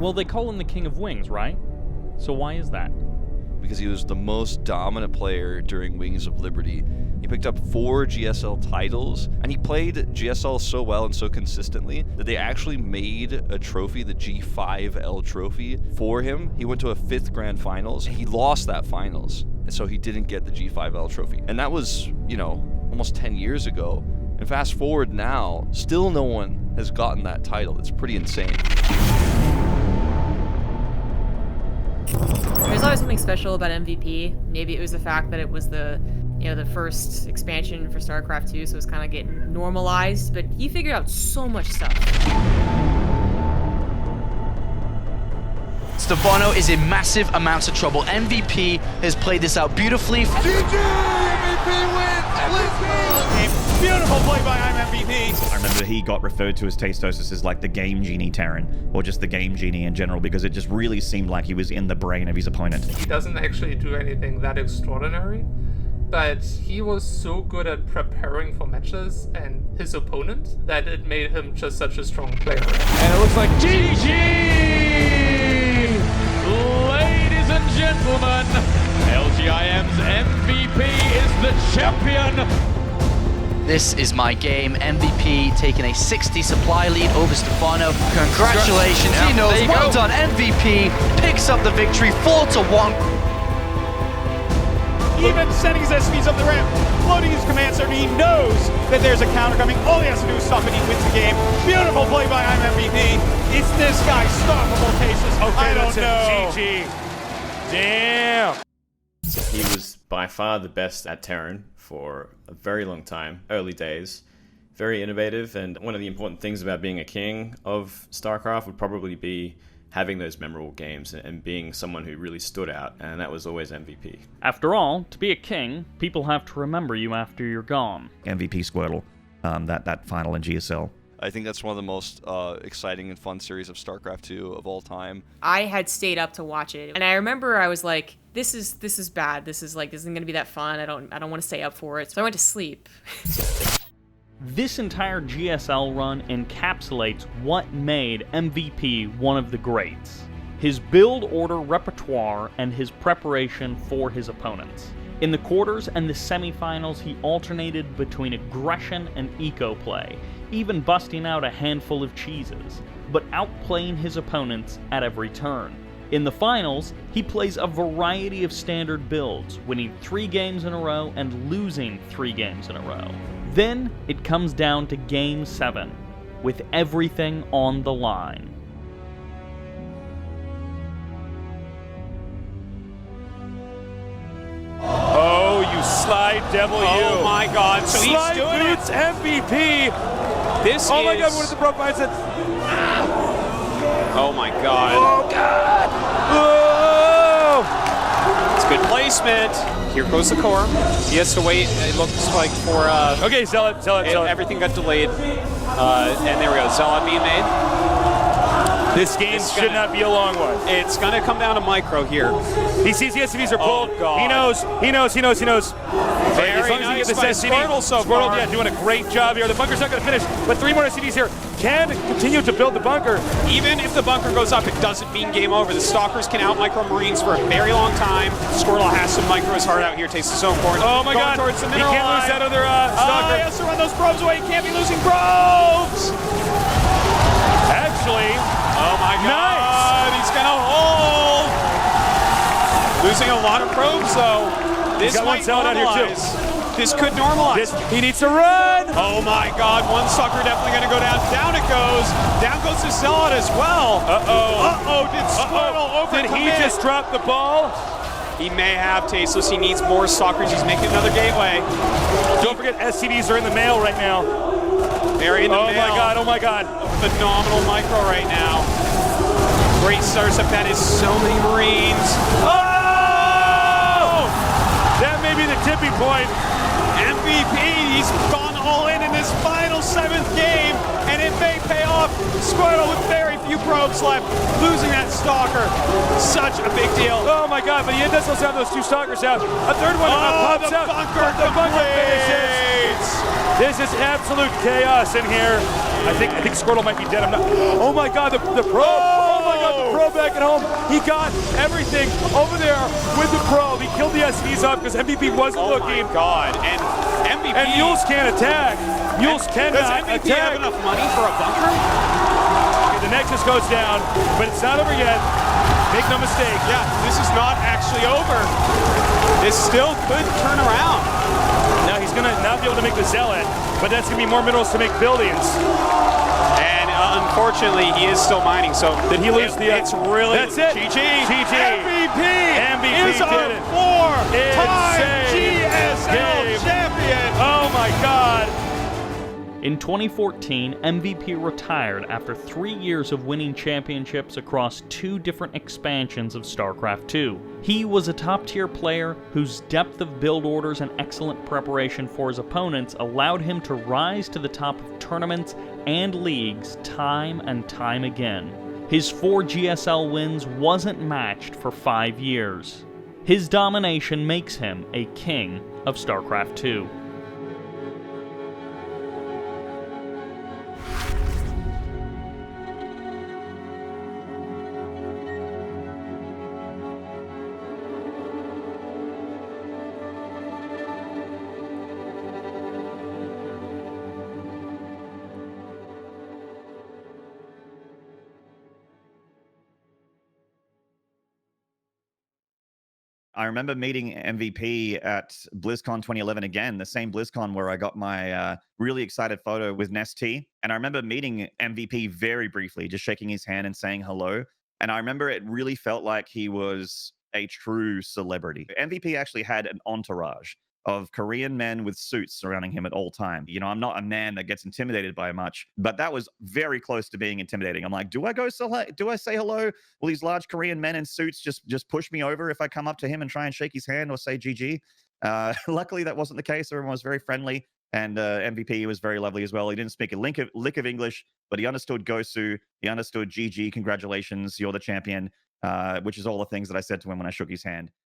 Well, they call him the King of Wings, right? So why is that? Because he was the most dominant player during Wings of Liberty. He picked up 4 GSL titles, and he played GSL so well and so consistently that they actually made a trophy, the G5L trophy, for him. He went to a 5th Grand Finals, and he lost that finals, and so he didn't get the G5L trophy. And that was, you know, almost 10 years ago. And fast forward now, still no one has gotten that title. It's pretty insane. There's always something special about MVP. Maybe it was the fact that it was the first expansion for StarCraft II, so it was kind of getting normalized, but he figured out so much stuff. Stefano is in massive amounts of trouble. MVP has played this out beautifully. GG! MVP wins! Let's go! Beautiful play by MVP. I remember he got referred to as Tastosis as like the Game Genie Terran, or just the Game Genie in general, because it just really seemed like he was in the brain of his opponent. He doesn't actually do anything that extraordinary, but he was so good at preparing for matches and his opponent that it made him just such a strong player. And it looks like GG! Ladies and gentlemen, LGIM's MVP is the champion. This is my game. MVP taking a 60 supply lead over Stefano. Congratulations, he knows. Well done, MVP picks up the victory, 4-1. Even sending his SPs up the ramp, loading his command center, he knows that there's a counter coming. All he has to do is stop and he wins the game. Beautiful play by MVP. It's this guy, stoppable cases. Okay, I don't know. GG. Damn. He was by far the best at Terran for a very long time, early days. Very innovative, and one of the important things about being a king of StarCraft would probably be having those memorable games and being someone who really stood out, and that was always MVP. After all, to be a king, people have to remember you after you're gone. MVP Squirtle, that final in GSL. I think that's one of the most exciting and fun series of StarCraft II of all time. I had stayed up to watch it, and I remember I was like, this is bad. This isn't gonna be that fun. I don't want to stay up for it. So I went to sleep. This entire GSL run encapsulates what made MVP one of the greats. His build order repertoire and his preparation for his opponents. In the quarters and the semifinals, he alternated between aggression and eco play, even busting out a handful of cheeses, but outplaying his opponents at every turn. In the finals, he plays a variety of standard builds, winning 3 games in a row and losing 3 games in a row. Then, it comes down to Game 7, with everything on the line. Oh, you slide devil, you. Oh my god, so Slide he's doing Boots MVP. Oh My god, what is the broke mindset? Oh my god. Oh god. Oh. It's good placement. Here goes the core. He has to wait, it looks like, for Okay, Zealot. everything got delayed. And there we go, Zealot being made. This game should not be a long one. It's gonna come down to micro here. He sees the SCVs are pulled. Oh, God. He knows. Very As long as he nice gets by this SCV, Squirtle so far. yeah, doing a great job here. The bunker's not going to finish, but 3 more SCVs here can continue to build the bunker. Even if the bunker goes up, it doesn't mean game over. The Stalkers can out-micro Marines for a very long time. Squirtle has to micro his heart out here. Takes his own important. Oh my god, towards the he mineral can't lose line. that other Stalker. He has to run those probes away. He can't be losing probes. Actually, Oh my god, he's gonna hold. Losing a lot of probes though. This got one might Zealot out here, too. normalize. This could normalize. he needs to run. Oh my god, one sucker definitely gonna go down. Down it goes. Down goes to Zealot as well. Did Squirtle Did overcommit? he just drop the ball? He may have Tasteless. He needs more stalkers. He's making another gateway. Don't forget, SCVs are in the mail right now. Very in the Oh mail. my god. Phenomenal micro right now. Great startup. That is so many Marines. Oh! That may be the tipping point. MVP, he's gone all in this final 7th game, and it may pay off. Squirtle with very few probes left, losing that Stalker. Such a big deal. Oh my god, but he does also have those 2 Stalkers out. A 3rd one pops the out. bunker The bunker finishes. completes. This is absolute chaos in here. I think Squirtle might be dead. I'm not. Oh my god, the probe. Oh my god, the pro back at home. He got everything over there with the probe. He killed the SVs up because MVP wasn't looking. Oh my god, and MVP... And Mules can't attack. Mules cannot Does MVP attack. have enough money for a bunker? Okay, the Nexus goes down, but it's not over yet. Make no mistake. Yeah, this is not actually over. This still could turn around. Now he's going to not be able to make the Zealot, but that's going to be more minerals to make buildings. And unfortunately, he is still mining, so Did he lose the... It's really... That's it. GG. GG. MVP is did our it. four-time Insane GSL game. champion. Oh my god. In 2014, MVP retired after 3 years of winning championships across 2 different expansions of StarCraft II. He was a top-tier player whose depth of build orders and excellent preparation for his opponents allowed him to rise to the top of tournaments and leagues time and time again. His 4 GSL wins wasn't matched for 5 years. His domination makes him a king of StarCraft II. I remember meeting MVP at BlizzCon 2011 again, the same BlizzCon where I got my really excited photo with Nest T. And I remember meeting MVP very briefly, just shaking his hand and saying hello. And I remember it really felt like he was a true celebrity. MVP actually had an entourage of Korean men with suits surrounding him at all time. You know, I'm not a man that gets intimidated by much, but that was very close to being intimidating. I'm like, do I say hello? Will these large Korean men in suits just push me over if I come up to him and try and shake his hand or say GG? Luckily, that wasn't the case. Everyone was very friendly, and MVP was very lovely as well. He didn't speak a lick of English, but he understood Gosu. He understood GG. Congratulations, you're the champion, which is all the things that I said to him when I shook his hand.